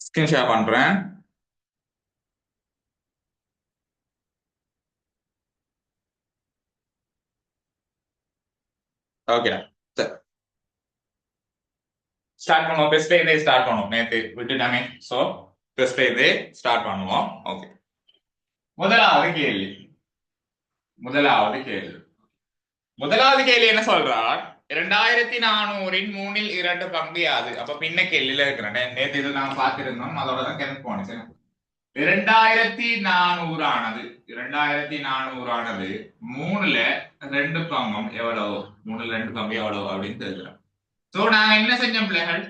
Screen share பண்றேன். ஓகேடா, சரி ஸ்டார்ட் பண்ணுவோம். பெஸ்ட்ல இருந்தே ஸ்டார்ட் பண்ணுவோம். நேற்று விட்டுட்டானே, சோ பெஸ்ட்ல இருந்தே ஸ்டார்ட் பண்ணுவோம். ஓகே, முதலாவது கேள்வி முதலாவது கேள்வி முதலாவது கேள்வி என்ன சொல்றார்? 2400 மூணில் 2 பங்கு யாது? அப்ப பின்ன கேள்வியில இருக்கிறேன். நேற்று இதை நாங்க பார்த்திருந்தோம், அதோட தான் கிளம்பி போனேன். 2400 ஆனது 2400 ஆனது மூணுல 2 பங்கம் எவ்வளவு? மூணுல 2 பங்கு எவ்வளவு அப்படின்னு தெரிஞ்சுக்கிறோம். சோ நாங்க என்ன செஞ்சோம் பிள்ளைகள்?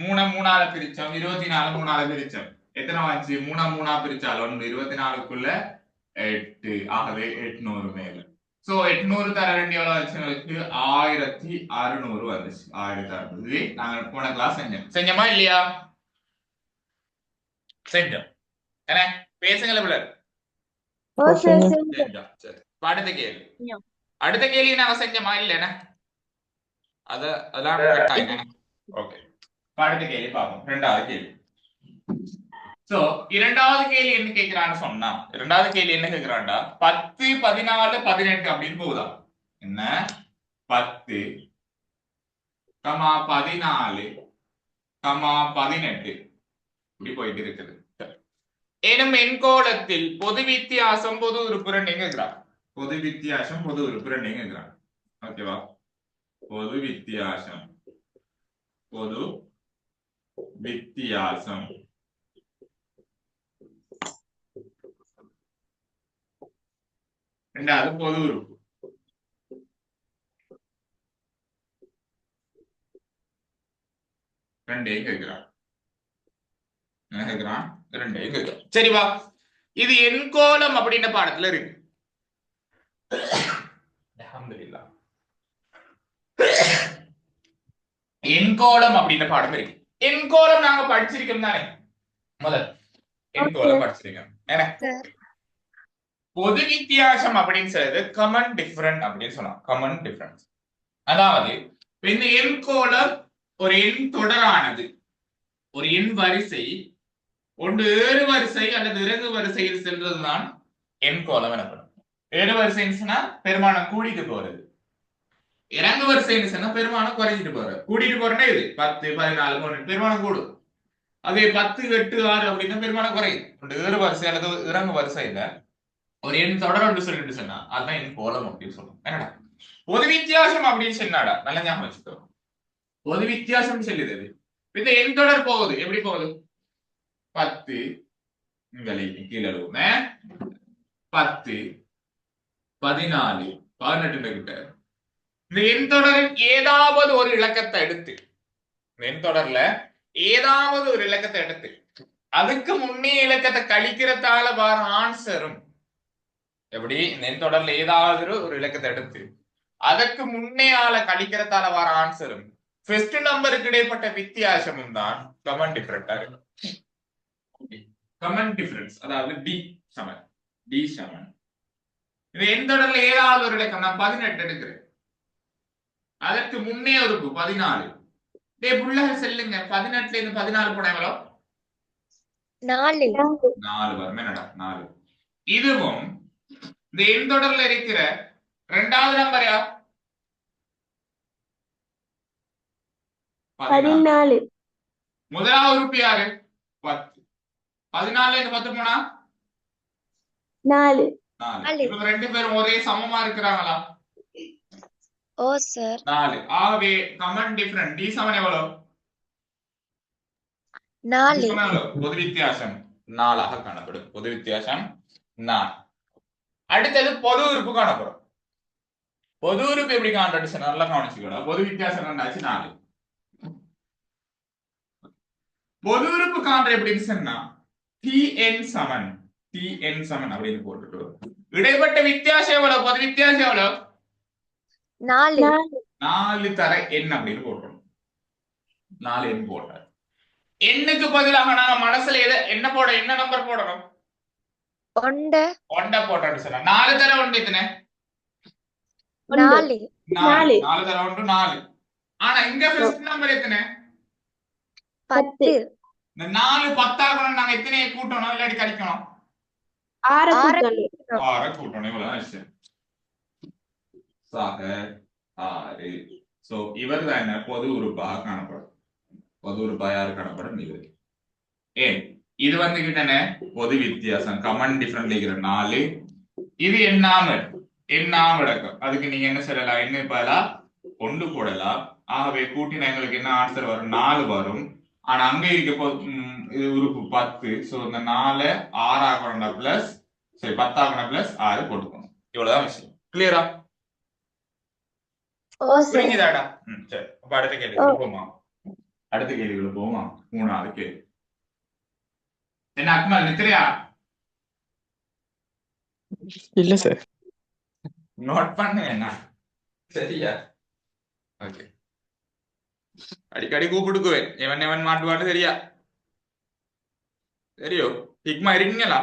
மூணால பிரிச்சோம். 24 மூணால பிரிச்சோம். எத்தனை வந்துச்சு? மூணா பிரிச்சால் 1 24க்குள்ள 8. ஆகவே 800 மேல. சோ 800 தர வேண்டிய எவ்வளவு வந்துச்சு? 1600 வந்துச்சு. 1600 நாங்க போன கிளாஸ் செஞ்சோமா இல்லையா? செஞ்சோம். என்ன பேசுங்கள பிள்ளை? செஞ்சோம். சரி, அடுத்த கேள்வி. அடுத்த கேள்வி நாங்க செஞ்சோமா இல்லைன்னா அதெல்லாம் கட்டாயம். ஓகே, அடுத்த கேள்வி பார்ப்போம். இரண்டாவது கேள்வி. சோ இரண்டாவது கேள்வி என்ன கேட்கிறான்னு சொன்னா, இரண்டாவது கேள்வி என்ன கேட்கிறான்டா, 10 14 18 அப்படின்னு போகுதா? என்ன 10, 14, 18 இப்படி போயிட்டு இருக்குது. எனும் எண்கோளத்தில் பொது வித்தியாசம் பொது உறுப்பு ரெண்டையும் கேட்கிறான். பொது வித்தியாசம் பொது உறுப்பு ரெண்டையும் கேட்கிறான். ஓகேவா? பொது வித்தியாசம் பொது வித்தியாசம் ரெண்டாவது பொது உறுப்பு ரெண்டையும் கேட்கிறான். என்ன கேட்கிறான்? ரெண்டையும் கேட்கிறான். சரிவா, இது எண்கோளம் அப்படின்ற பாடத்துல இருக்கு. அல்ஹம்துலில்லாஹ், எண்கோளம் அப்படின்ற பாடம் இருக்கு. எண்கோளம் நாங்க படிச்சிருக்கோம் தானே? முதல் எண்கோளம் படிச்சிருக்கோம். என்ன பொது வித்தியாசம் அப்படின்னு சொல்றது கமன் டிஃபரண்ட் அப்படின்னு சொன்னோம். கமன் டிஃபரன்ஸ், அதாவது இந்த எண்கோளம் ஒரு எண் தொடரானது, ஒரு எண் வரிசை ஒன்று ஏறு வரிசை அல்லது இறங்கு வரிசையில் செல்வதுதான் எண்கோளம் எனப்படும். ஏறு வரிசைன்னு சொன்னா பெருமானம் கூடிட்டு போறது, இறங்கு வரிசைன்னு சொன்னா பெருமானம் குறைஞ்சிட்டு போறது. கூட்டிட்டு போறேன்னா இது 10 14 13 பெருமானம் கூடும். அதே 10 8 6 அப்படின்னா பெருமானம் குறையும். ஏறு வரிசை அல்லது இறங்கு வரிசையில ஒரு எண் தொடர் ஒன்று சொல்லிட்டு சொன்னா அதுதான் எண் கோலம் அப்படின்னு சொல்லுவோம். என்னடா பொது வித்தியாசம் அப்படின்னு சொன்னாடா, நல்ல ஞாபகம் வச்சுக்கோ. பொது வித்தியாசம் சொல்லுது. இந்த எண் தொடர் போகுது, எப்படி போகுது? 10 கீழே 10 14 18 கிட்ட இந்த எண் தொடரில் ஏதாவது ஒரு இலக்கத்தை எடுத்து, எண் தொடர்ல ஏதாவது ஒரு இலக்கத்தை எடுத்து அதுக்கு முன்னே இலக்கத்தை கழிக்கிறதால வர ஆன்சரும் எப்படி? எண் தொடர்ல ஏதாவது ஒரு இலக்கத்தை எடுத்து அதற்கு முன்னே ஆள கழிக்கிறதால வர ஆன்சரும் ஃபர்ஸ்ட் நம்பருக்கு இடைப்பட்ட வித்தியாசமும் தான் கமன் டிஃபரண்டா இருக்கும். கமன் டிஃபரன்ஸ், அதாவது டி சமன். டி சமன் இது எண் தொடர்ல ஏதாவது ஒரு இலக்கம். நான் 18 எடுக்கிறேன், அதற்கு முன்னே ஒரு 14. புள்ளக செல்லுங்க. 18ல இருந்து 14 போன எவ்வளோ? 4 வரும். என்னடா 4. இதுவும் இந்த எண் தொடர்ல இருக்கிற இரண்டாவது நம்பர் யார்? 14. முதலாவது உறுப்பு யாரு? 10. 14ல இருந்து 10 போனா 4. இவங்க ரெண்டு பேரும் ஒரே சமமா இருக்கிறாங்களா? ஓ சார். 4. ஆகவே கமன் டிஃபரண்ட் டி சமன் எவ்வளவு? 4. பொது வித்தியாசம் 4 ஆக காணப்படும். பொது வித்தியாசம் 4. அடுத்தது பொது உறுப்பு காணப்படும். பொது உறுப்பு எப்படி காண்றது? நல்லா கவனிச்சுக்கணும். பொது வித்தியாசம் ரெண்டாச்சு 4. பொது உறுப்பு காண்ற எப்படின்னு சொன்னா tn சமன் tn சமன் அப்படின்னு போட்டுட்டு இடைப்பட்ட வித்தியாசம் எவ்வளவு? பொது வித்தியாசம் எவ்வளவு? 4 தர n அப்படின்னு போட்டுரும். 4 n போட்டார். எண்ணுக்கு பதிலாக நாங்க மனசுல என்ன போட, என்ன நம்பர் போடணும்? 1 போட்டோம்னு சொன்னா 4 தர 1 எத்தனை? 4. 4 தர 1 4. ஆனா இங்க ஃபர்ஸ்ட் நம்பர் எத்தனை? 10. இந்த 4 10 நாங்க எத்தனையை கூட்டணும் இல்லாட்டி கழிக்கணும்? 6 6 கூட்டணும். 6 கூட்டணும். இவ்வளவுதான் விஷயம். சாக 6. சோ இவர் தான் என்ன பொது உறுப்பாக காணப்படும். பொது உறுப்பா யாரு காணப்படும்? இவர். ஏன் இது வந்து கிட்டன பொது வித்தியாசம் கமன் டிஃபரன்ட் இருக்கிற 4. இது எண்ணாம அடக்கம். அதுக்கு நீங்க என்ன சொல்லலாம்? என்ன பதிலா 1 போடலாம். ஆகவே கூட்டினா எங்களுக்கு என்ன ஆன்சர் வரும்? 4 வரும். ஆனா அங்க இருக்க இது உறுப்பு 10. சோ இந்த 4 6 ஆகணும் பிளஸ் சரி 10 ஆகணும் பிளஸ் 6 போட்டுக்கணும். இவ்வளவுதான் விஷயம். கிளியரா? ஓ சார் புரிஞ்சுதாடா? சரி. அப்ப அடுத்த கேள்விக்கு போமா. அடுத்த கேள்விக்குள்ள போமா. 3வது கேள்வி. என்ன அக்மல் நித்திரையா? இல்ல சார். நோட் பண்ணு என்ன? சரியா? ஓகே. அடிக்கடி கூப்பிட்டுக்குவேன். எவன் மாட்டுவான்னு சரியா? சரியோ? ஹிக்மா இருக்கீங்களா?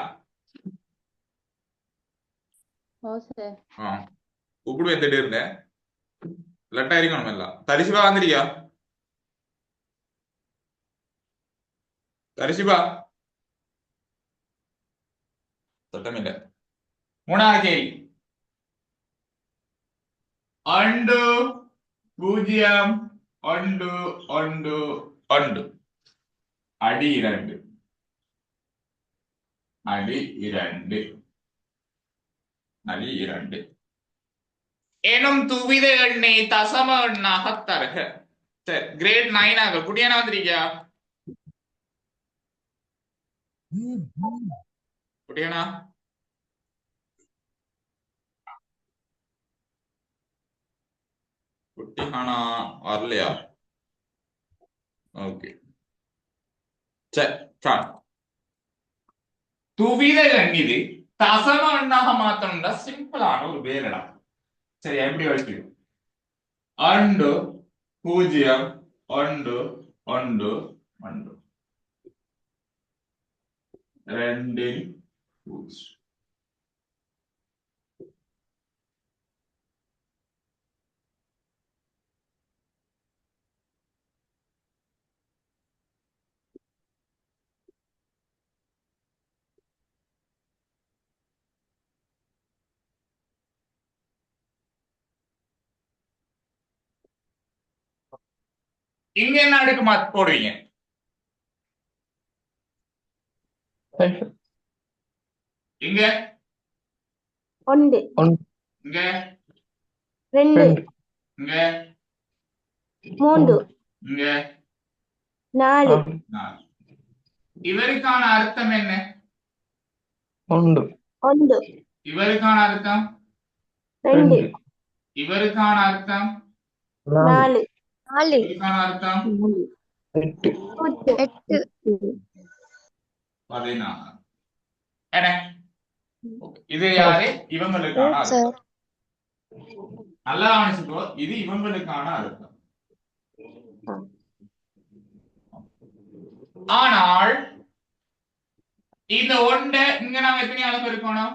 கூப்பிடுவேன் திடீர்னு. லட்டா இருக்கணும் எல்லாம். தரிசிபா வந்துருக்கியா? தரிசிபா சத்தமில்ல. 3வது கேள்வி. 1 0 1 1 1 அடி 2 அடி 2 அடி 2 எனும் துவித எண்ணை தசம எண்ணாக தருக. சரி கிரேட் 9 ஆக குட்டியானா வந்திருக்கியா? குட்டியானா குட்டியானா வரலையா? ஓகே சரி. துவித எண் இது தசம எண்ணாக மாத்தணும்னா சிம்பிளான ஒரு வேலைடா. சரி எப்படி வச்சு 1 0 1 1 1 2 0. இங்க என்ன அடுக்கு போடுவீங்க? இங்க 1 இங்க 2 இங்க 3 இங்க 4 4. இவருக்கான அர்த்தம் என்ன? 1 இவருக்கான அர்த்தம் 2 இவருக்கான அர்த்தம் 4 இவருக்கான அர்த்தம் 8 16. என்ன இது யாரு? இவங்களுக்கான அர்த்தம். நல்லா கவனிச்சுக்கோ. இது இவங்களுக்கான அர்த்தம். ஆனால் இந்த 1 இங்க நாம எத்தனை அளவு இருக்கணும்?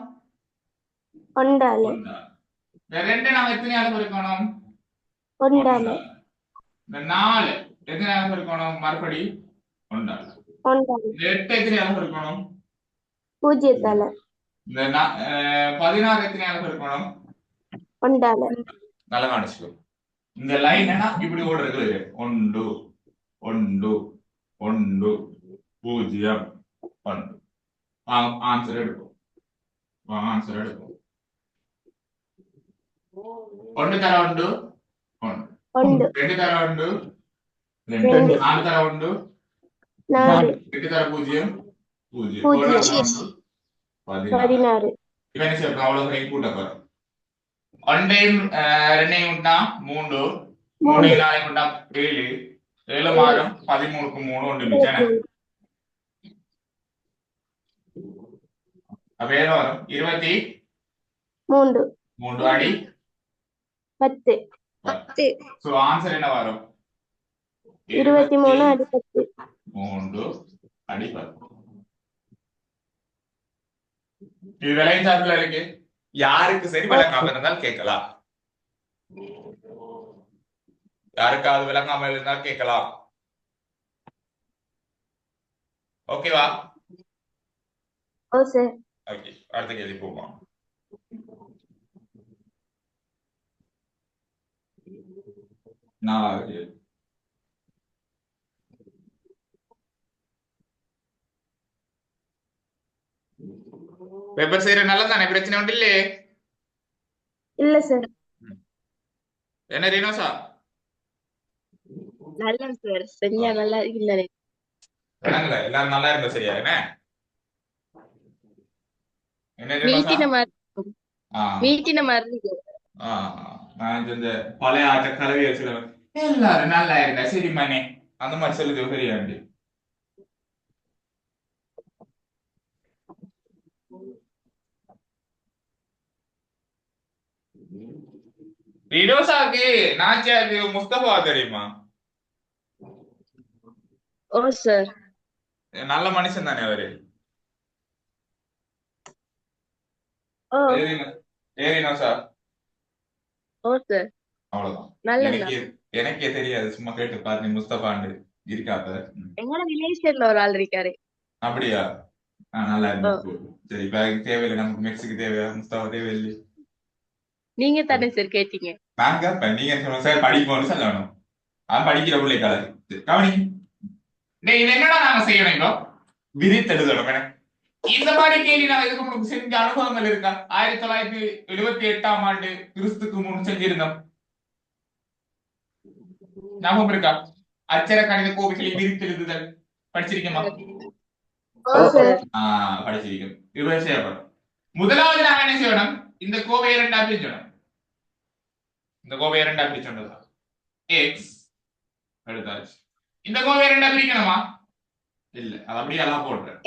1 இந்த 2 நாம எத்தனை அளவு இருக்கணும்? 1 இந்த 4 எத்தனை அளவு இருக்கணும்? மறுபடி 1. இந்த 8 எத்தனை அளவு இருக்கணும்? 0 இந்த 16 எத்தனை அளவு இருக்கணும்? 1 நல்லா கவனிச்சுக்கோ. இந்த லைன் என்ன இப்படி ஓடுறது? 1 1 1 0 1. ஆன்சர் எடுக்கும். ஆன்சர் எடுக்கும். 1 தர 1 1 2 தர 1 2 4 தர 1 4 8 தர 0 0 16. இவன் என்ன சொல்றான்? அவ்வளவு சரி கூட்ட போறோம். 1 2 விட்டா 3 3 4 விட்டா 7 7 மாறும் 13க்கு 3 1 மிச்சம். அப்ப எவ்வளவு வரும்? 23 அடி 10. சோ ஆன்சர் என்ன வரும்? 23 அடி 10. 3 அடி 10. இது விலை சார்பில் இருக்கு. யாருக்கு சரி விளங்காம இருந்தால் கேட்கலாம். யாருக்காவது விளங்காம இருந்தால் கேட்கலாம். ஓகேவா? ஓ சார். ஓகே, அடுத்த கேள்வி போவோம். நாலாவது கேள்வி. பேப்பர் செய்யற நல்லதானே, பிரச்சனை உண்டு இல்லையே? இல்ல சார். என்ன ரீனோசா? நல்ல சார். செஞ்சா நல்லா இல்ல. விளங்கல, எல்லாரும் நல்லா இருந்தா சரியா? என்ன என்ன ரீனோசா? மீட்டின மாதிரி இருக்கு. நான் இந்த பழைய ஆட்ட கலவையை சில எல்லாரும் நல்லா இருந்தா சரி மனே அந்த மாதிரி சொல்லுது சரியாண்டி. ரிடோசாக்கு நாச்சியாக்கு முஸ்தபா தெரியுமா? ஓ சார். நல்ல மனுஷன் தானே அவரு. ஓ ஏரினோசா ஓ சார். அவ்வளவுதான். நல்ல எனக்கே தெரியாது, சும்மா கேட்டு பாத்து முஸ்தபாண்டு இருக்காப்ப. எங்களோட ரிலேஷன்ல ஒரு ஆள் இருக்காரு. அப்படியா? நல்லா இருந்து சரி. இப்ப தேவையில்லை, நமக்கு மெக்ஸுக்கு தேவையா முஸ்தபா? தேவையில்லை. நீங்க தானே சார் கேட்டீங்க. நான் கேட்பேன், நீங்க சொல்லுங்க சார் படிப்போம்னு சொல்லணும். படிக்கிற பிள்ளை கலர் கவனி. இது என்னடா நாங்க செய்யணும் இப்போ? விரித்தெழுதணும். இந்த மாதிரி கேள்வி நாங்க இதுக்கு முன்னாடி செஞ்ச அனுபவங்கள் இருக்கா? 1978ஆம் ஆண்டு கிறிஸ்துக்கு முன் செஞ்சிருந்தோம். ஞாபகம் இருக்கா? அச்சர கணித கோவைகளை விரித்தெழுதுதல் படிச்சிருக்கோமா? படிச்சிருக்கோம். இது செய்யப்படும். முதலாவது நாங்க என்ன செய்யணும்? இந்த கோவையை இரண்டா பிரிச்சணும். இந்த கோவையை இரண்டா பிரிச்சோம். எக்ஸ் எடுத்தாச்சு. இந்த கோவையை இரண்டா பிரிக்கணுமா? இல்ல, அது அப்படியே எல்லாம் போடுறேன்.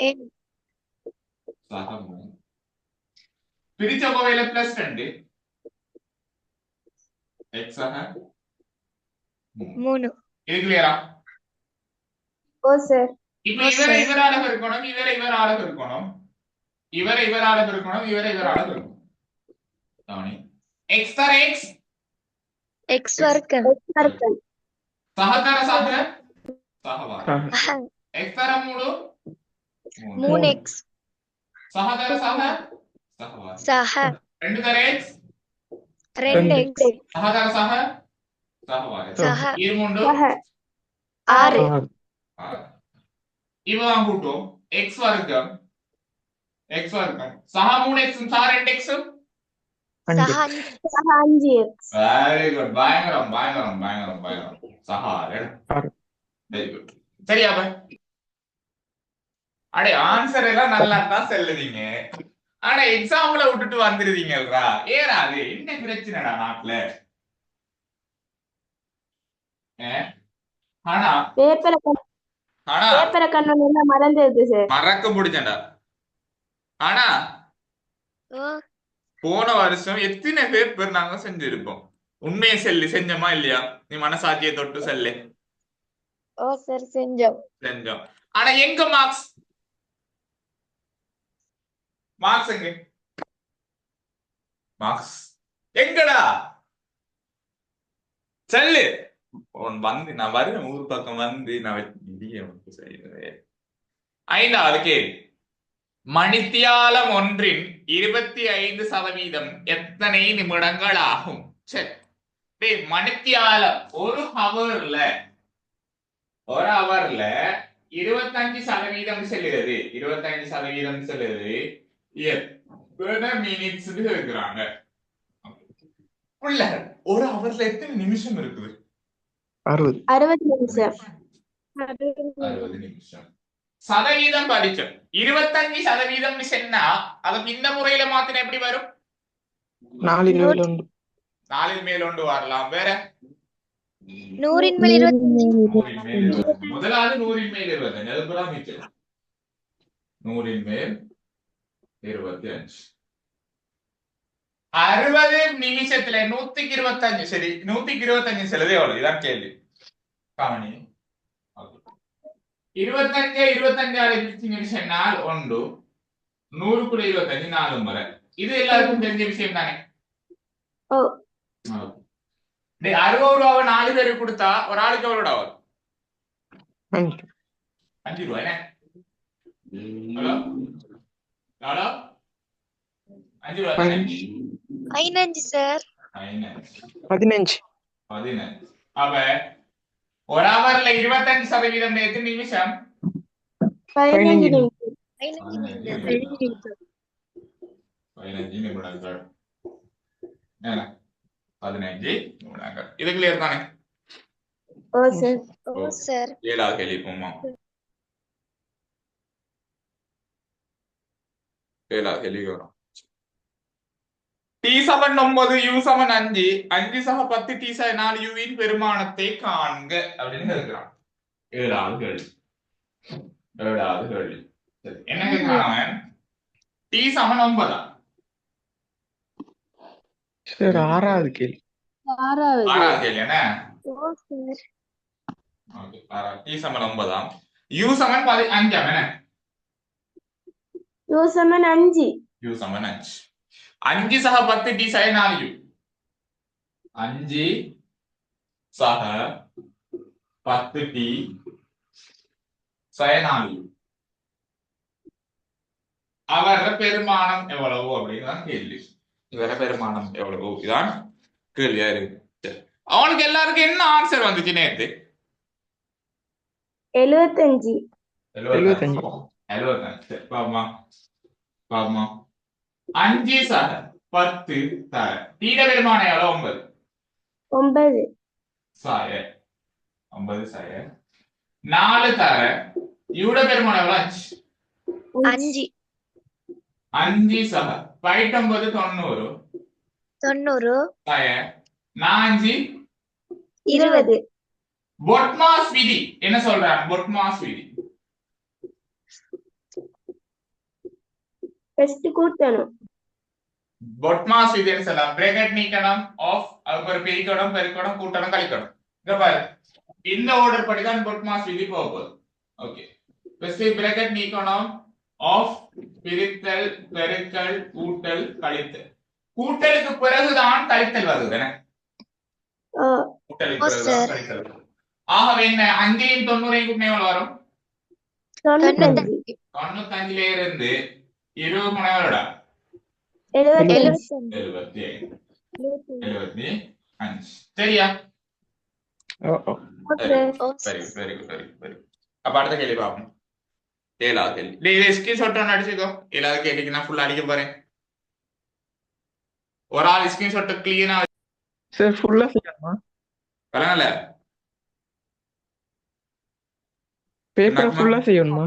பிரிச்ச கோவையில பிளஸ் 2 எக்ஸ் ஆக 3. இது கிளியரா? ஓ சார். இப்ப இவரை இவரால பெருக்கணும், இவரை இவரால பெருக்கணும், இவரை இவரால பெருக்கணும், இவரை இவரால பெருக்கணும். கவனி. எக்ஸ் தர எக்ஸ் X வர்க்கம். சஹதர சஹ சஹவார். எக்ஸ் தர 3 3x. சஹதர சஹ சஹவார். சஹ 2 தர எக்ஸ் 2x. சஹதர சஹ சஹவார். சஹ 3 6. இவன் கூட்டும் எக்ஸ் வர்க்கம் சஹ 3x சஹ 2x. சஹ 5x. Very good. பயங்கரம் பயங்கரம் பயங்கரம் பயங்கரம். சஹ 2. Very good. சரியா? அடே ஆன்சர் எல்லாம் நல்லா தான் சொல்லுவீங்க, ஆனா எக்ஸாம்பிள விட்டுட்டு வந்துருவீங்கல்ரா. ஏறா அது என்ன பிரச்சனைடா நாட்டுல? ஆனா பேப்பரை கண்ணு மறந்துடுது சார். மறக்க முடிஞ்சடா. ஆனா போன வருஷம் எத்தனை பேப்பர் நாங்க செஞ்சிருப்போம்? உண்மையை செஞ்சோமா இல்லையா? நீ மனசாட்சியை தொட்டு சொல்லு. ஓ சார் செஞ்சோம். ஆனா எங்க மார்க்ஸ் எங்க? மார்க்ஸ் எங்கடா சொல்லு. வந்து நான் வருவேன், ஊர் பக்கம் வந்து நான் செய்யறேன். 5வது கேள்வி. மணித்தியாலம் ஒன்றின் 25% எத்தனை நிமிடங்கள் ஆகும்? சரி, மணித்தியாலம் ஒரு ஹவர்ல 25% செல்லுறது. 25% செல்லுறது எத்தனை மினிட்ஸ் இருக்கிறாங்க? ஒரு ஹவர்ல எத்தனை நிமிஷம் இருக்குது? 60 நிமிஷம். 60 நிமிஷம். சதவீதம் படிச்சோம். 25% சொன்னா அது பின்ன முறையில மாத்தின எப்படி வரும்? 4 மேல் ஒன்று வரலாம். வேற 100 மேல் 25. முதலாவது 100 மேல் 25. அதுக்குதான் மிச்சம் 100 மேல் 25. 60 நிமிஷத்துல 125. சரி, 125 செலவு எவ்வளவு? இதான் கேள்வி. கவனி. 25 நிமிஷம் நாள் 1 100 கூட 25 4 முறை. இது எல்லாருக்கும் தெரிஞ்ச விஷயம் தானே? 60 ரூபாவை 4 பேருக்கு கொடுத்தா ஒரு ஆளுக்கு எவ்வளவு வரும்? 5 ரூபாய். ஹலோ ஹலோ 5 ரூபா தானே 15 சார் 15 15 அப்ப ஒரு ஹவர்ல 25% எத்தனை நிமிஷம் 15 நிமிஷம் 15 நிமிடம் 15 நிமிடங்கள் என்ன 15 நிமிடங்கள் இது கிளியர் தானே ஓ சார் ஓ சார் 7வது கேள்வி போமா 7வது கேள்வி வரும் t சமன் 9 u சமன் 5 5 சக 10 t சக 4 u இன் பெருமானத்தை காண்க அப்படின்னு இருக்கிறான் 7வது கேள்வி 7வது கேள்வி சரி என்ன கேட்கிறான் t சமன் 9 சார் 6வது கேள்வி 6வது கேள்வி என்ன ஓ சார் ஓகே t சமன் 9 u சமன் 5 என்ன யூ சமன் 5 u சமன் 5 5 சக 10 t சக 4 u 5 சக 10 t சக 4 u அவர பெருமானம் எவ்வளவு அப்படிதான் கேள்வி இவர பெருமானம் எவ்வளவு இதான் கேள்வியா இருக்கு சரி. அவனுக்கு எல்லாருக்கும் என்ன ஆன்சர் வந்துச்சு நேத்து 75 75. 75 சரி பாப்போமா பாப்போமா 5 சக 10 தர தீர பெருமானம் எவ்வளவு 9 9 சாய 9 சாய 4 தர இவட பெருமானம் எவ்வளவு 5 5 சக 19 90 90 சாய 4 20 பொட்மாஸ் விதி என்ன சொல்றாங்க பொட்மாஸ் விதி ஃபர்ஸ்ட் கூட்டணும் பொட்மாஸ் விதி என்ன சொல்லலாம் பிரேக்கெட் நீக்கணும் ஆஃப் அதுக்கு ஒரு பிரிக்கணும் பெருக்கணும் கூட்டணும் கழிக்கணும் இங்க பாரு இந்த ஆர்டர் படி தான் பொட்மாஸ் விதி போக போகுது ஓகே ஃபர்ஸ்ட் பிரேக்கெட் நீக்கணும் ஆஃப் பிரித்தல் பெருக்கல் கூட்டல் கழித்தல் கூட்டலுக்கு பிறகுதான் கழித்தல் வருது என்ன ஓ கூட்டலுக்கு பிறகுதான் கழித்தல் வருது ஆகவே என்ன 5ஐயும் 90ஐயும் கூட்டினா எவ்வளவு வரும் 95 95ல இருந்து 20 மணியோட 75 75 சரியா ஓ ஓ வெரி வெரி வெரி வெரி அப்ப அடுத்த கேள்வி பார்ப்போம் 7வது கேள்வி டேய் ஸ்கிரீன்ஷாட் ஒன்று அடிச்சுக்கோ 7வது கேள்விக்கு நான் ஃபுல்லா அடிக்க போறேன் ஒரு ஆள் ஸ்கிரீன்ஷாட் கிளீனா சார் ஃபுல்லா செய்யணுமா கலங்கல பேப்பரை ஃபுல்லா செய்யணுமா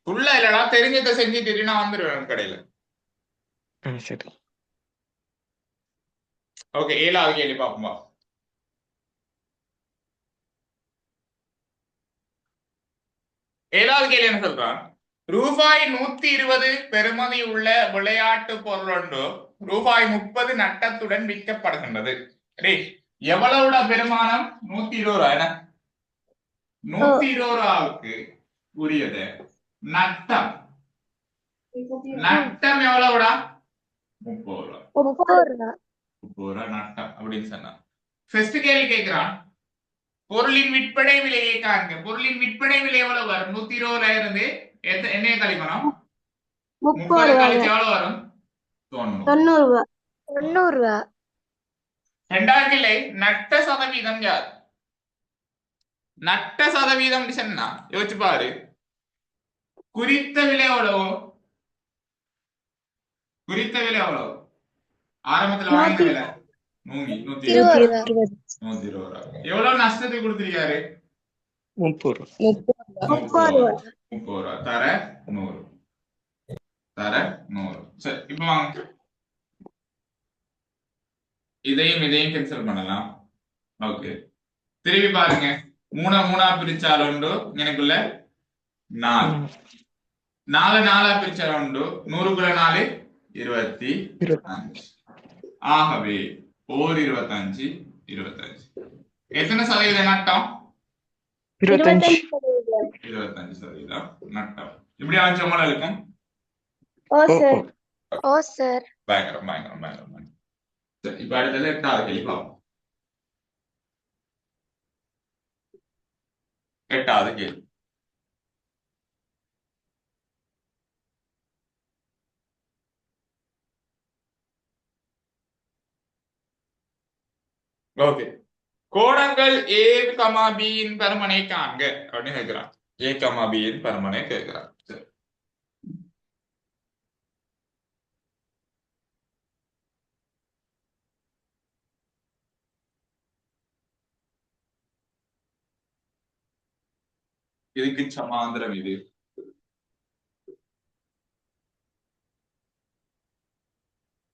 ஃபுல்லா இல்லடா தெரிஞ்சதை செஞ்சுட்டு நான் வந்துடுவேன் கடையில சரி ஓகே 7வது கேள்வி பார்ப்போமா ஏழாவது கேள்வி என்ன சொல்றான் ரூபாய் 120 பெறுமதி உள்ள விளையாட்டு பொருள் ஒன்று ரூபாய் 30 நட்டத்துடன் விற்கப்படுகின்றது டேய் எவ்வளவுட பெருமானம் 120 ரூபாய் என்ன 120 ரூபாய்க்கு உரியது நட்டம் நட்டம் எவ்வளவுடா 30 ரூபாய் 30 ரூபாய் நட்டம் அப்படின்னு சொன்னா ஃபர்ஸ்ட் கேள்வி கேட்கிறான் பொருளின் விற்பனை விலையை காண்க பொருளின் விற்பனை விலை எவ்வளவு வரும் 120 இருந்து என்ன கழிக்கணும் 30 கழிச்சு எவ்வளவு வரும் 90 90 இரண்டாவது கிளை நட்ட சதவீதம் யார் நட்ட சதவீதம் சொன்னா யோசிச்சு பாரு குறித்த விலை எவ்வளவு குறித்த விலை எவ்வளவு ஆரம்பத்துல வாங்கின விலை 120 ரூபாய் எவ்வளவு நஷ்டத்துக்கு கொடுத்திருக்காரு 30 ரூபாய் தர 100 தர 100 சரி இப்ப வாங்க இதையும் கேன்சல் பண்ணலாம் ஓகே திருப்பி பாருங்க மூணா பிரிச்சால் உண்டு எனக்குள்ள 4 4 பிரிச்சால் உண்டு 100க்குள்ள 4 25 ஆகவே ஓர் 25 எத்தனை சதவீதம் நட்டம் 25% நட்டம் இப்படி ஆச்சரியமா இருக்கும் ஓ சார் பயங்கரம் சரி இப்ப அடுத்தது 8வது கேள்வி பார்ப்போம் 8வது கேள்வி ஓகே, கோணங்கள் ஏ கமா பி இன் பருமனை காண்க அப்படின்னு கேட்கிறான். ஏ கமா பி இன் பருமனை கேட்கிறான். சரி. இதுக்கு சமாந்திரம் இது.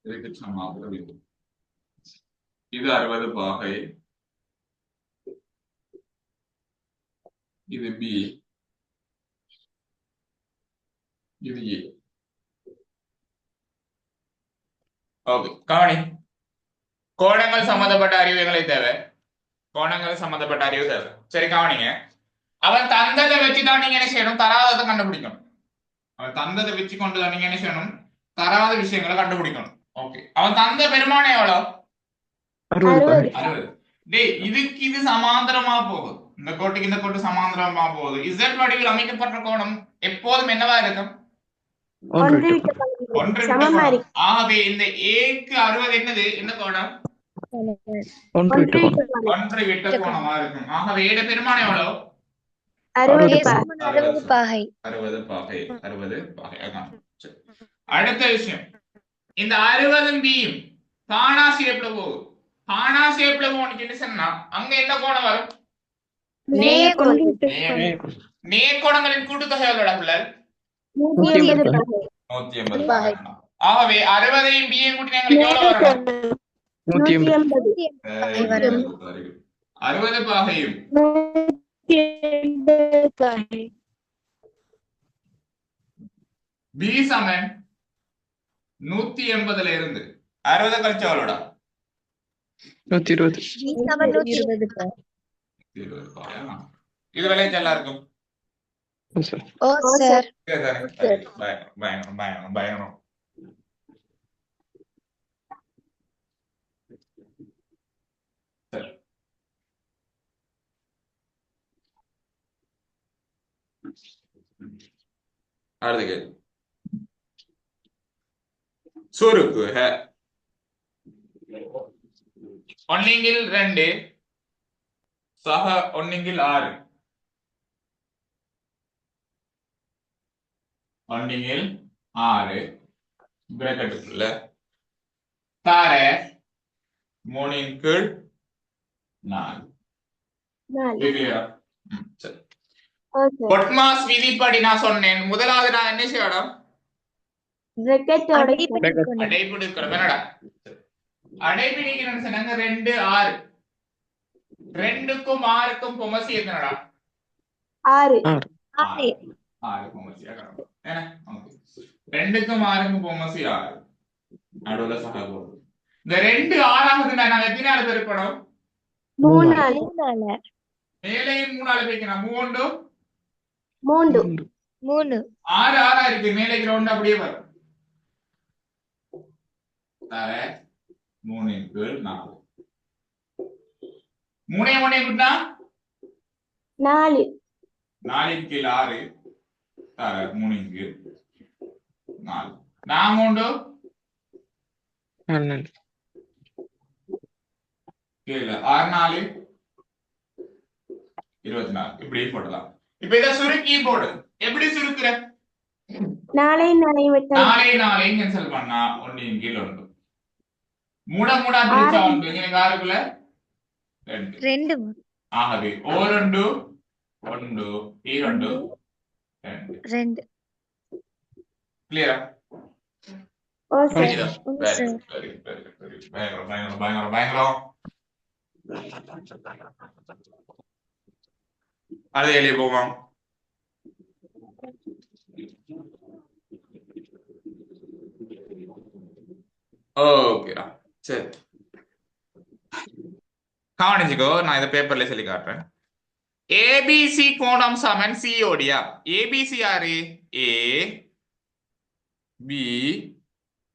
இதுக்கு சமாந்திரம் இது. இது 60 பாகை. இது பி, இது ஏ. ஓகே, கவனி. கோணங்கள் சம்பந்தப்பட்ட அறிவுகளை தேவை. கோணங்கள் சம்பந்தப்பட்ட அறிவு தேவை. சரி, கவனிங்க. அவன் தந்ததை வச்சுதான் நீங்க என்ன செய்யணும், தராததை கண்டுபிடிக்கணும். அவன் தந்ததை வச்சு கொண்டுதான் நீங்க என்ன செய்யணும், தராத விஷயங்களை கண்டுபிடிக்கணும். ஓகே, அவன் தந்த பெருமானம் எவ்வளவு? 60. டேய், இதுக்கு இது சமாந்தரமா போகுது. இந்த கோட்டுக்கு இந்த கோட்டு சமாந்தரமா போகுது. இசட் வடிவில் அமைக்கப்பட்ட கோணம் எப்போதும் என்னவா இருக்கும்? ஒன்று விட்ட கோணம். ஆகவே இந்த ஏக்கு 60 என்னது, என்ன கோணம்? ஒன்று விட்ட கோணமா இருக்கும். ஆகவே ஏட பெருமானம் எவ்வளவு? 60 பாகை. 60 பாகை. 60 பாகை. அதான். சரி. அடுத்த விஷயம், இந்த 60 பியும் தானா ஷேப்ல போகுது. தானா ஷேப்ல போனுச்சுன்னு சொன்னா அங்க என்ன கோணம் வரும்? நேர்கோணங்களின் கூட்டுத்தொகை எவ்வளவு? 180 பாகை. ஆகவே 60ஐயும் பியும் கூட்டினா எங்களுக்கு எவ்வளவு வரும்? 60 பாகையும் பி சமன் 180ல இருந்து 60 கழிச்சு எவ்வளோடா? 120 பாகை. இது விளையாட்டு எல்லாம் இருக்கும். ஓ சார். பயங்கரம். அடுத்த கேள்வி, சுருக்குக. ஒன்னிங்கில் 2 சக ஒன்னிங்கில் 6. ஒன்னிங்கில் 6 பிராக்கெட்டுக்குள்ள தார 3 கீழ் 4. சரி. பொட்மாஸ் விதிப்படி நான் சொன்னேன். முதலாவது நான் என்ன செய்யணும்? அடைப்பிடிக்கணும். என்னடா அடைப்பிடிக்கணும்னு சொன்னாங்க. 2 6. 2க்கும் 6க்கும் பொமசி என்னடா? 6 பொமசி. என்ன? ஓகே, 2க்கும் 6க்கும் பொமசி 6. நடுவுல சக போடுது. இந்த 2 6 ஆகுதுன்னா நாங்க எத்தனை ஆள் பெருக்கணும்? 3 மேலையும் 3 ஆள் பெருக்கணும். 3 6 6 இருக்கு. மேலே கிரவுண்ட் அப்படியே வரும். 3 கீழ் 4. 3 கூட்டினா 4 கீழ் 6 3 கீழ் 4. 4 கீழ் 6 4 24. இப்படி போடலாம். இப்ப இத சுருக்கி போடு. எப்படி சுருக்குற? 4 கேன்சல் பண்ணா 1 கீழ் 1. மூட பிரிச்சா 1. இங்க யாருக்குள்ள 2. ஆகவே O2 1 E2 2. கிளியரா? ஓ சார். பயங்கரம். அது எழுதி போவோம். ஓகேடா, சரி. கவனிச்சுக்கோ, நான் இதை பேப்பர்ல சொல்லி காட்டுறேன். ஏபிசி கோணம் சமன் சிஓடியா. ஏபிசி யாரு? ஏ பி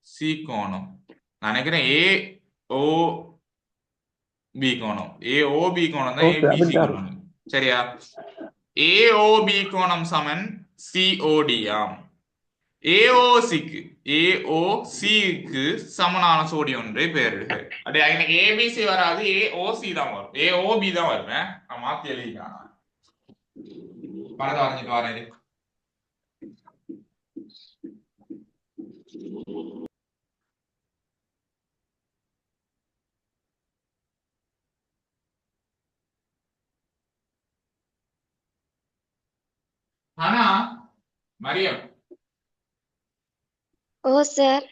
சி கோணம். நான் நினைக்கிறேன் ஏ ஓ பி கோணம். ஏஓபி கோணம் தான் ஏபிசி கோணம். சரியா? ஏஓபி கோணம் சமன் சிஓடியாம். ஏஓசிக்கு ஏஓசிக்கு சமனான சோடி ஒன்றை பெயரிடுக. அப்படியே எனக்கு ஏபிசி வராது, ஏஓசி தான் வரும், ஏஓபி தான் வருவேன். நான் மாத்தி எழுதிக்கான படத்தை வரைஞ்சிட்டு வரேன். ஆனா மரியம் ஓ சார்.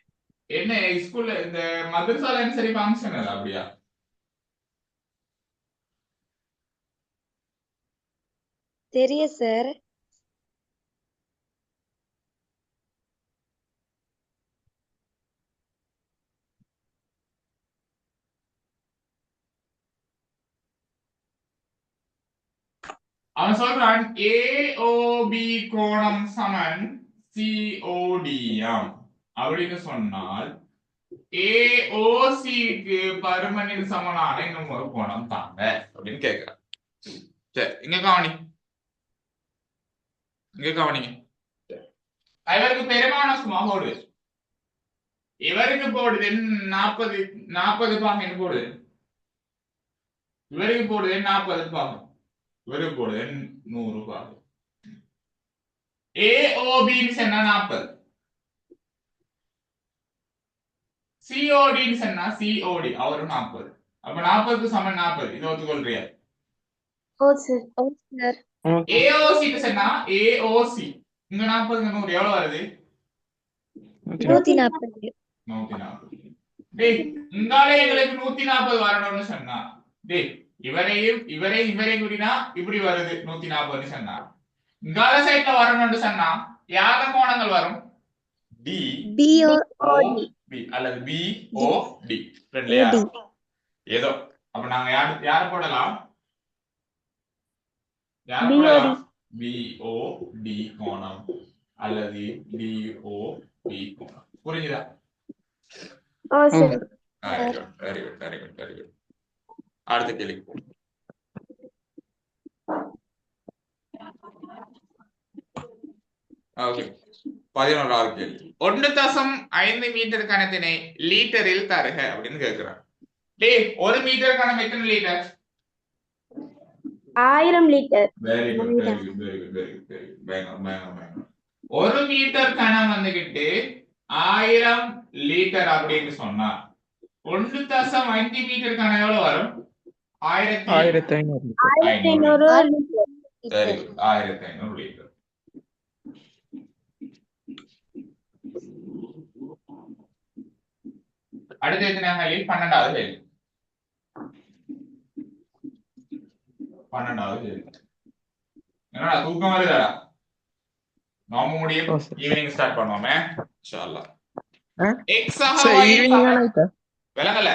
என்ன ஸ்கூல்ல இந்த மதரசால என்ன சரி ஃபங்க்ஷன் இல்ல அப்படியா? தெரிய சார். அவன் சொல்றான் ஏஓபி கோணம் சமன் சிஓடியாம் அப்படின்னு சொன்னால் ஏஓசிக்கு பருமனின் சமனான இன்னும் ஒரு கோணம் தாங்க அப்படின்னு கேட்கிறான். சரி, இங்க கவனிங்க. இவருக்கு பெருமான சும்மா போடுது, இவருக்கு போடுது 40 பாகம் போடுது, இவருக்கு போடுது 40 பாகம், இவருக்கு போடுது 100 பாகம். ஏஓபின்னு சொன்னா 40, சிஓடின்னு சொன்னா சிஓடி அவரும் 40. அப்ப 40க்கு சமன் 40. இதை ஒத்துக்கொள்றியா? ஓ சார். ஓ சார். ஏஓசிக்கு சொன்னா ஏஓசி இங்க 40 100 எவ்வளவு வருது? 140. 140. டேய் இங்காலே எங்களுக்கு 140 வரணும்னு சொன்னா, டேய் இவரே கூடினா இப்படி வருது 140 சொன்னா, இங்கால சைட்ல வரணும்னு சொன்னா யார கோணங்கள் வரும்? டி பிஓடி பி அல்லது பிஓடி ரெண்டுலயா ஏதோ. அப்ப நாங்க யார போடலாம்? பிஓடி கோணம் அல்லது டிஓபி கோணம். புரியுதா? ஓ சார். Very good. அடுத்த கேள்வி. ஓகே, 11வது கேள்வி. 1.5 மீட்டர் கனத்தினை லீட்டரில் தருக அப்படின்னு கேட்கிறான். டேய் 1 மீட்டர் கனம் எத்தனை litre? 1000 litre. Very good. 1 metre கனம் வந்துகிட்டு 1000 லிட்டர் அப்படின்னு சொன்னா 1.5 மீட்டர் கனம் எவ்வளவு வரும்? 1500. 1500 லிட்டர். Very good, 1500 litre. அடுத்து எத்தனை கேள்வி? 12வது கேள்வி. 12வது கேள்வி. என்னடா தூக்கம் வருதாடா? நாம முடியும் ஈவினிங் ஸ்டார்ட் பண்ணுவோமே இன்ஷா அல்லாஹ். எக்ஸ் ஆக சார் y ஈவினிங்கா நைட்டா? விலங்கல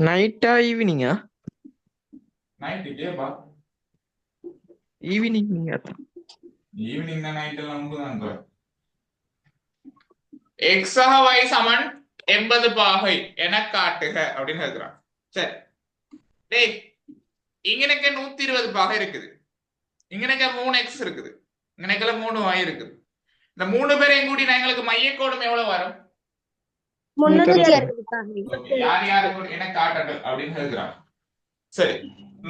நைட்டா ஈவினிங்கா? நைட் கேப்பா. ஈவினிங் ஈவினிங் தான், நைட் எல்லாம் உண்டுதான். எக்ஸ் ஆக y சமன் 80 பாகை என காட்டுக அப்படின்னு கேக்குறான். சரி, டேய் இங்கனக்கு 120 பாகை இருக்குது, இங்கனக்கு 3x இருக்குது, இங்கனக்குல 3y இருக்குது. இந்த 3 பேரையும் கூட்டி எங்களுக்கு மையக்கோணம் எவ்வளவு வரும்? 360. யார் என காட்டட்டும் அப்படின்னு கேக்குறான். சரி,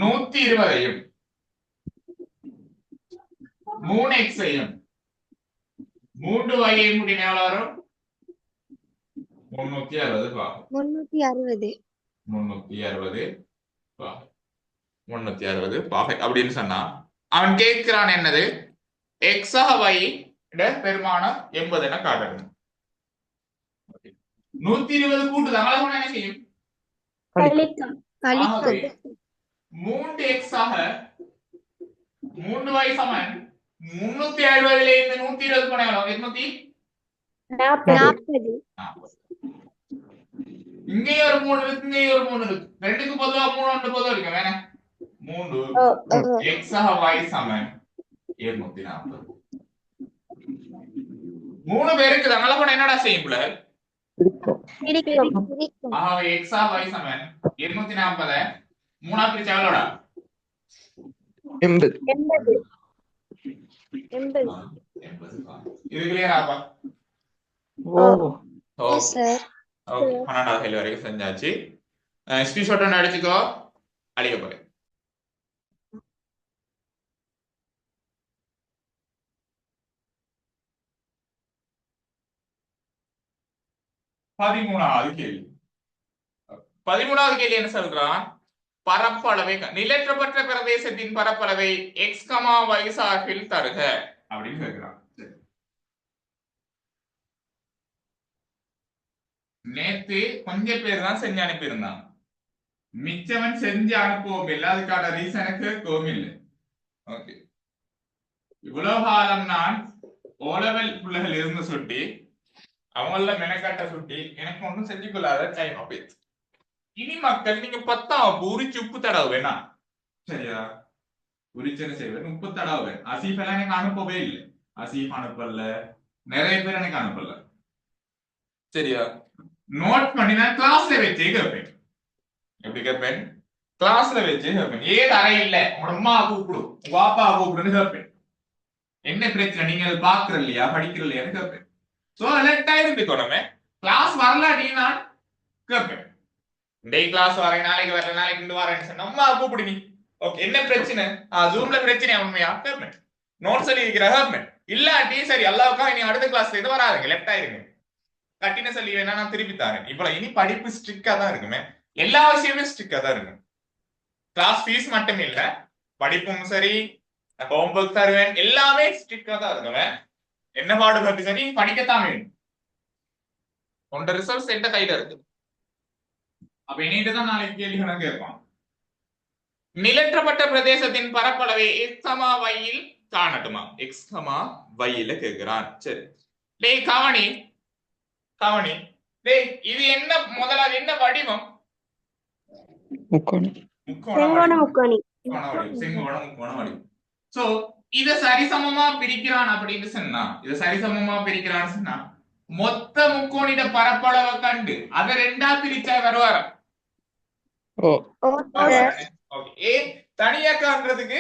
120ஐயும் 3x-ஐயும் 3y-ஐயும் கூட்டி எவ்வளவு வரும்? 360 பாகை. 360 பாகை அப்படின்னு சொன்னா அவன் கேட்கிறான் என்னது? எக்ஸ் ஆக y பெருமானம் 80 என காட்டணும். 120 கூட்டுதாங்களா என்ன செய்யும்? கழிக்கும். 3x ஆக 3y சமன் 360 இருந்து 120 போன எவ்வளவு? 40. இங்கே ஒரு 3 இருக்கு, இங்கே ஒரு 3 இருக்கு. ரெண்டுக்கு பொதுவா 3 ஒன்று பொதுவா இருக்கு வேணா 3 x ஆக y சமன் 240. 3 பேருக்கு தங்கள போன என்னடா செய்யும் பிள்ளை? ஆகவே x ஆக y சமன் 240 மூணா பிரிச்சா எவ்வளோடா? 80. 80. இது கிளியராப்பா? ஓ எஸ் சார் ஓகே 12வது கேள்வி வரைக்கும் செஞ்சாச்சு. ஸ்கிரீன்ஷாட் ஒன்று அடிச்சுக்கோ, அழிக்க போறேன். 13வது கேள்வி. 13வது கேள்வி என்ன சொல்றான்? பரப்பளவை நிலற்றப்பட்ட பிரதேசத்தின் பரப்பளவை x, y சார்பில் தருக அப்படின்னு கேட்கிறான். நேத்து கொஞ்சம் பேர் தான் செஞ்சு அனுப்பியிருந்தான். மிச்சவன் செஞ்சு அனுப்பவும் இல்லை, அதுக்கான ரீசனுக்கு கோவும் இல்லை. ஓகே, இவ்வளவு காலம் நான் ஓலவல் பிள்ளைகள் இருந்து சுட்டி அவங்கள மெனக்காட்ட சுட்டி எனக்கு ஒன்றும் செஞ்சு கொள்ளாத டைம் போயிடுச்சு. இனி மக்கள் நீங்க 10வது உரிச்சு உப்பு தடவை வேணாம், சரியா? உரிச்சனை செய்வேன், உப்பு தடவை. அசீஃப் எல்லாம் எனக்கு அனுப்பவே இல்லை, அசீஃப் அனுப்பல, நிறைய பேர் எனக்கு அனுப்பல, சரியா? நோட் பண்ணி நான் கிளாஸ்ல வச்சே கேட்பேன். எப்படி கேட்பேன்? கிளாஸ்ல வச்சே கேட்பேன். ஏது அறை இல்ல, உங்க அம்மா கூப்பிடு, உங்க அப்பா கூப்பிடுன்னு கேட்பேன். என்ன பிரச்சனை, நீங்க அதை பாக்குற இல்லையா, படிக்கிற இல்லையான்னு கேட்பேன். சோ டைம் இருக்கணுமே. கிளாஸ் வரலாட்டி நான் கேட்பேன், டே கிளாஸ் வரேன், நாளைக்கு வரல, நாளைக்கு இருந்து வரேன்னு நம்ம கூப்பிடு நீ. ஓகே, என்ன பிரச்சனை? ஜூம்ல பிரச்சனை உண்மையா கேட்பேன். நோட்ஸ் எழுதி வைக்கிற கேட்பேன். இல்லாட்டி சரி எல்லாருக்கும் இனி அடுத்த கிளாஸ்ல இது வராதுங்க, லெஃப்ட் ஆயிருங்க, கட்டின சொல்லி வேணா நான் திருப்பி தரேன். இப்ப இனி படிப்பு ஸ்ட்ரிக்டா தான் இருக்குமே, எல்லா விஷயமே ஸ்ட்ரிக்டா தான் இருக்கும். கிளாஸ் ஃபீஸ் மட்டும் இல்ல, படிப்பும் சரி, ஹோம்ஒர்க் தருவேன், எல்லாமே ஸ்ட்ரிக்டா தான் இருக்குமே. என்ன பாடுபட்டு சரி படிக்கத்தான் வேணும். உன்னோட ரிசல்ட்ஸ் எந்த கையில இருக்கு. அப்ப இனிட்டு தான் நாளைக்கு கேள்வி கணக்கு கேட்பான். நிலற்றப்பட்ட பிரதேசத்தின் பரப்பளவை x, y-யில் காணட்டுமா? x, y-ல கேட்கிறான். சரி டேய் கவனி கவனி, டேய் இது என்ன முதலாவது என்ன வடிவம்? முக்கோணம். செங்கோண முக்கோணி. செங்கோண முக்கோண வடிவம். சோ இத சரிசமமா பிரிக்கிறான் அப்படின்னு சொன்னா, இத சரிசமமா பிரிக்கிறான்னு சொன்னா மொத்த முக்கோணிட பரப்பளவை கண்டு அதை ரெண்டா பிரிச்சா வருவார. ஓ ஓகே, தனியா காண்றதுக்கு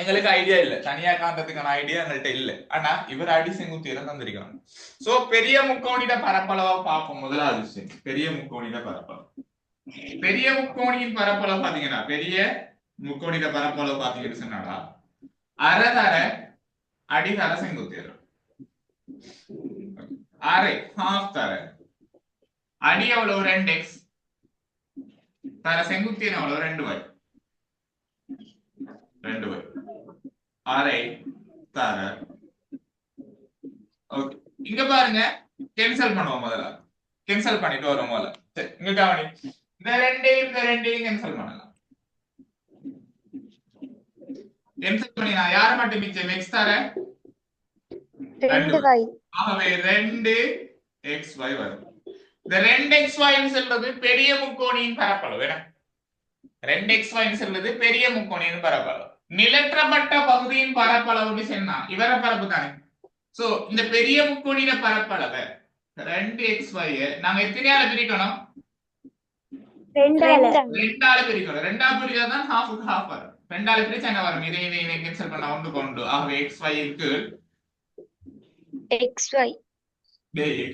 எங்களுக்கு ஐடியா இல்ல, தனியா காண்றதுக்கான ஐடியா எங்கள்கிட்ட இல்ல. ஆனா இவர் அடி செங்குத்தியெல்லாம் தந்திருக்காங்க. சோ பெரிய முக்கோணிட பரப்பளவை பார்ப்போம். முதலாவது விஷயம் பெரிய முக்கோணிட பரப்பளவு. பெரிய முக்கோணியின் பரப்பளவு பாத்தீங்கன்னா, பெரிய முக்கோணிட பரப்பளவு பாத்தீங்கன்னு சொன்னாடா அரைதர அடிதர செங்குத்தியரம், அரை ஹாஃப் தர அடி எவ்வளவு 2x, தர செங்குத்தியரம் எவ்வளவு 2y, 2y அரை தர. ஓகே, இங்க பாருங்க கேன்சல் பண்ணுவோம். முதல்ல கேன்சல் பண்ணிட்டு வரும் முதல்ல. சரி இங்க கவனி, இந்த ரெண்டையும் கேன்சல் பண்ணலாம். கேன்சல் பண்ணினா யார் மட்டும் மிச்சம்? x தர 2y. ஆகவே 2xy வரும். இந்த 2xy சொல்றது பெரிய முக்கோணியின் பரப்பளவு. என்ன 2xy சொல்றது பெரிய முக்கோணியின் பரப்பளவு. நிலற்றப்பட்ட பகுதியின் பரப்பளவுன்னு சொன்னா இவர பரப்பு தானே. சோ இந்த பெரிய முக்கோணியின் பரப்பளவை 2xy நாங்க எத்தனையால பிரிக்கணும்? 2ஆல பிரிக்கணும். 2ஆ பிரிச்சாதான் ஹாஃப்க்கு ஹாஃப் வரும். 2ஆல பிரிச்சா என்ன வரும்? இதை கேன்சல் பண்ணா 1 கொண்டு. ஆகவே xy க்கு xy.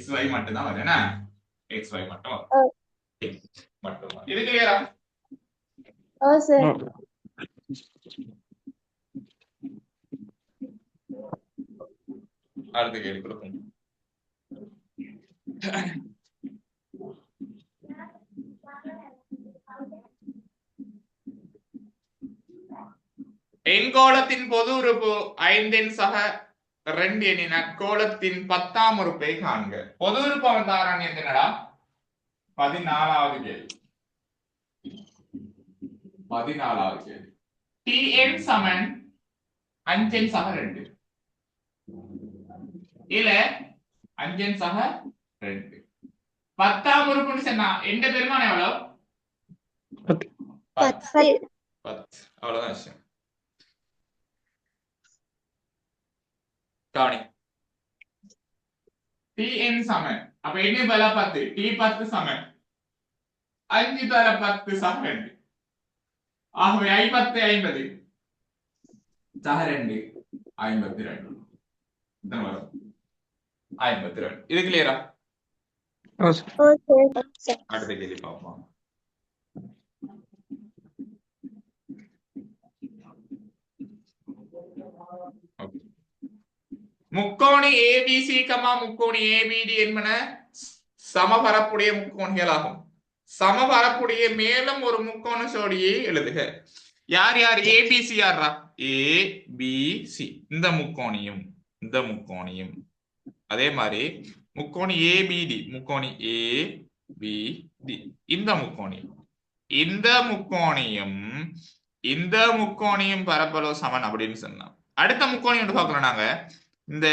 xy மட்டும் தான் வரும். என்ன xy மட்டும் வரும். மட்டும் வரும். இது கிளியரா? ஓ சார். அடுத்த கேள்வி கொடுப்போம். எண்கோளத்தின் பொது உறுப்பு 5 சக 2 எனின கோளத்தின் 10ஆம் உறுப்பை காண்க. பொது உறுப்பு அவன் தாரான் என்னடா? 14வது கேள்வி. 14வது கேள்வி. Tn சமன் 5 சக 2 இல்ல 5 சக 2. 10ஆம் உறுப்புன்னு சொன்னா எந்த பெருமானம் எவ்வளவு? 10. அவ்வளவுதான் விஷயம். கவனி, Tn சமன் அப்ப என்ன பல 10, T10 சமன் 5 தர 10 சக 2. ஆகவே 50 50 சக 2 52. இதான் வரும். 52. இது கிளியரா? ஓ சார். ஓ சார் அடுத்த கேள்வி பார்ப்போம். முக்கோணி ஏபிசி முக்கோணி ஏபிடி என்பன சமபரப்புடைய முக்கோணிகளாகும். சமபரப்புடைய மேலும் ஒரு முக்கோண ஜோடியை எழுதுக. யார் யார் ஏபிசி? யாரா? ஏபிசி இந்த முக்கோணியும் அதே மாதிரி முக்கோணி ஏபிடி, முக்கோணி ஏபிடி இந்த முக்கோணியும் பரப்பளவு சமன் அப்படின்னு சொன்னோம். அடுத்த முக்கோணி வந்து பார்க்கலாம் நாங்க. இந்த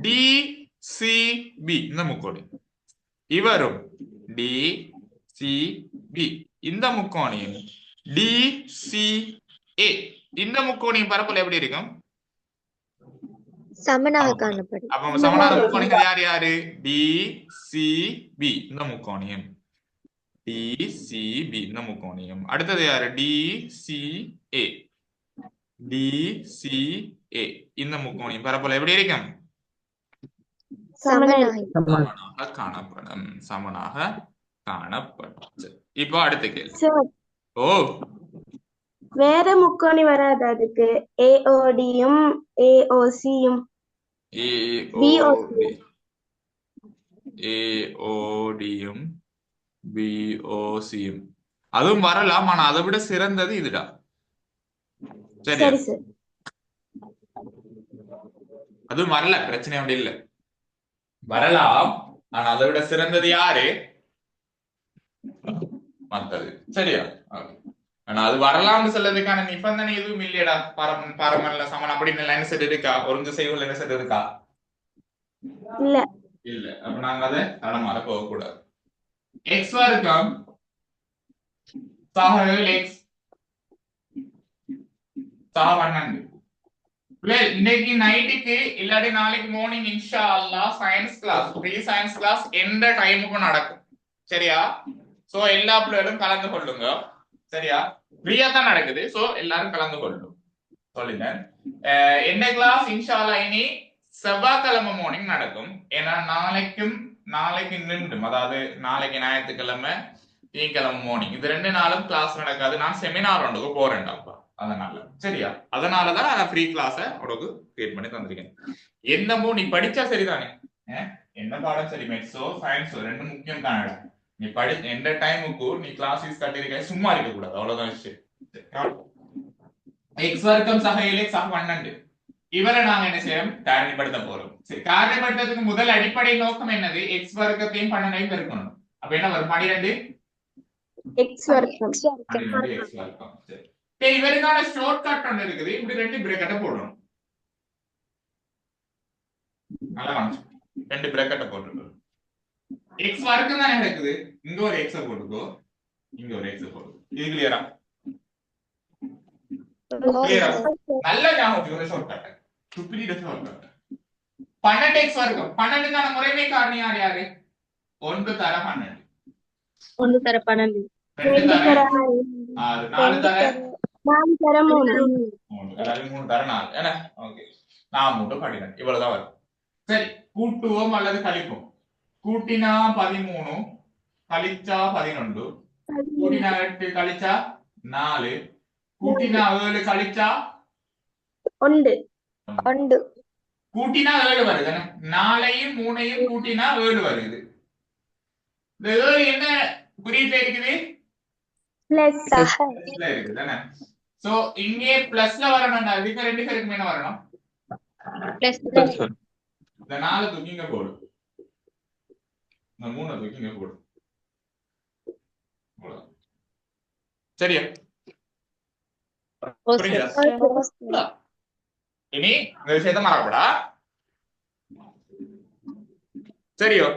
டிசிபி இந்த முக்கோணி, இவரும் டிசிபி இந்த முக்கோணியும் டிசிஏ இந்த முக்கோணியும் பரப்பளவு எப்படி இருக்கும்? சமனாக காணப்படும். அப்ப சமனான முக்கோணிகள் யார் யாரு? டிசிபி இந்த முக்கோணியும், டிசிபி இந்த முக்கோணியும். அடுத்தது யாரு? டிசிஏ இந்த முக்கோணியும் பரப்பளவு எப்படி இருக்கும்? சமனாக சமனாக காணப்படும். இப்போ அடுத்த கேள்வி. சார் ஓ, வேற முக்கோணி வராது அதுக்கு? ஏஓடியும் ஏஓசியும் ஏஓடியும் பிஓசியும் அதுவும் வரலாம். ஆனா அதை விட சிறந்தது இதுடா. சரியா? சரி சார். அதுவும் வரல, பிரச்சனை அப்படி இல்ல, வரலாம். ஆனா அதை விட சிறந்தது யாரு? மத்தது. சரியா? ஆனா அது வரலாம்னு சொல்றதுக்கான நிபந்தனை எதுவும் இல்லையடா. பரமல்ல சமன் அப்படின்னு என்ன செட் இருக்கா? ஒருங்கு செய்வது என்ன செட் இருக்கா? இல்ல இல்ல. அப்ப நாங்க அதை தடமாற போக கூடாது. எக்ஸ் வர்க்கம் சக எக்ஸ் சக 12. இன்னைக்கு நைட்டுக்கு இல்லாட்டி நாளைக்கு மார்னிங் இன்ஷா அல்லாஹ் science class, free science class எந்த டைமுக்கும் நடக்கும். சரியா? சோ எல்லா பிள்ளைகளும் கலந்து கொள்ளுங்க. சரியா? ஃப்ரீயா தான் நடக்குது. சோ எல்லாரும் கலந்து கொள்ளும் சொல்லிட்டேன். என்ன கிளாஸ் இன்ஷா அல்லாஹ் இனி செவ்வாய்க்கிழமை மார்னிங் நடக்கும். ஏன்னா நாளைக்கு நின்றும், அதாவது நாளைக்கு ஞாயிற்றுக்கிழமை திங்கக்கிழமை மார்னிங் இது 2 நாளும் கிளாஸ் நடக்காது. நான் செமினார் ஒன்றுக்கு போறேன்டாப்பா. அதனால சரியா? அதனாலதான் நான் ஃப்ரீ கிளாஸ உனக்கு கிரியேட் பண்ணி தந்திருக்கேன். என்னமோ நீ படிச்சா சரிதானே? என்ன பாடம் சரி, மேத்ஸோ சயின்ஸோ ரெண்டு முக்கியம் தானடா. நீ எந்த டைமுக்கு நீ கிளாஸஸ் கட்டிருக்க, சும்மா இருக்க கூடாது. அவ்வளவுதான் விஷயம். எக்ஸ் வர்க்கம் சக எக்ஸ் சக 12 இவரை நாங்க என்ன செய்யறோம்? காரணிப்படுத்த போறோம். சரி, காரணிப்படுத்துறதுக்கு முதல் அடிப்படை நோக்கம் என்னது? எக்ஸ் வர்க்கத்தையும் 12ஐயும் பெருக்கணும். அப்ப என்ன வரும்? 12 எக்ஸ் வர்க்கம். எக்ஸ் வர்க்கம். சரி, இவருக்கான ஷார்ட் கட் ஒன்று இருக்குது. இப்படி 2 பிரேக்கெட்டை போடுறோம். நல்லா 2 பிரேக்கெட்டை போட்டுருக்கோம். எக்ஸ் வர்க்கம் தானே இருக்குது. இங்க ஒரு எக்ஸ போட்டுக்கோ, இங்க ஒரு எக்ஸ போட்டுக்கோ. இது கிளியரா? நல்ல ஞாபகம் ஷார்ட் கட். சுப்ரீட ஷார்ட் கட். 12 எக்ஸ் வர்க்கம். 12க்கான முறைமை காரணி யாரு? 1 தர 12, 1 தர 12, 2 தர 6, 4 தர 4 தர 3, 3 தர 4. என்ன? ஓகே, 4 மூட்டு 12 இவ்வளவுதான் வரும். சரி, கூட்டுவோம் அல்லது கழிப்போம். கூட்டினா 13, கழிச்சா 11, கூட்டினா 8 கழிச்சா 4, கூட்டினா 7 கழிச்சா 1, கூட்டினா 7 வருது. 4ஐயும் 3ஐயும் கூட்டினா 7 வருது. இந்த 7 என்ன குறியீட்டுல இருக்குது? பிளஸ்ல இருக்குது தானே? சோ இங்கே பிளஸ்ல வரணும்னா இதுக்கு 2 பேருக்கு என்ன வரணும்? பிளஸ். இந்த 4 தூக்கி இங்க போடு, இந்த 3 தூக்கி இங்க போடு. சரியா? புரியுதா? இனி இந்த விஷயத்த மறக்கப்படா. சரியோ?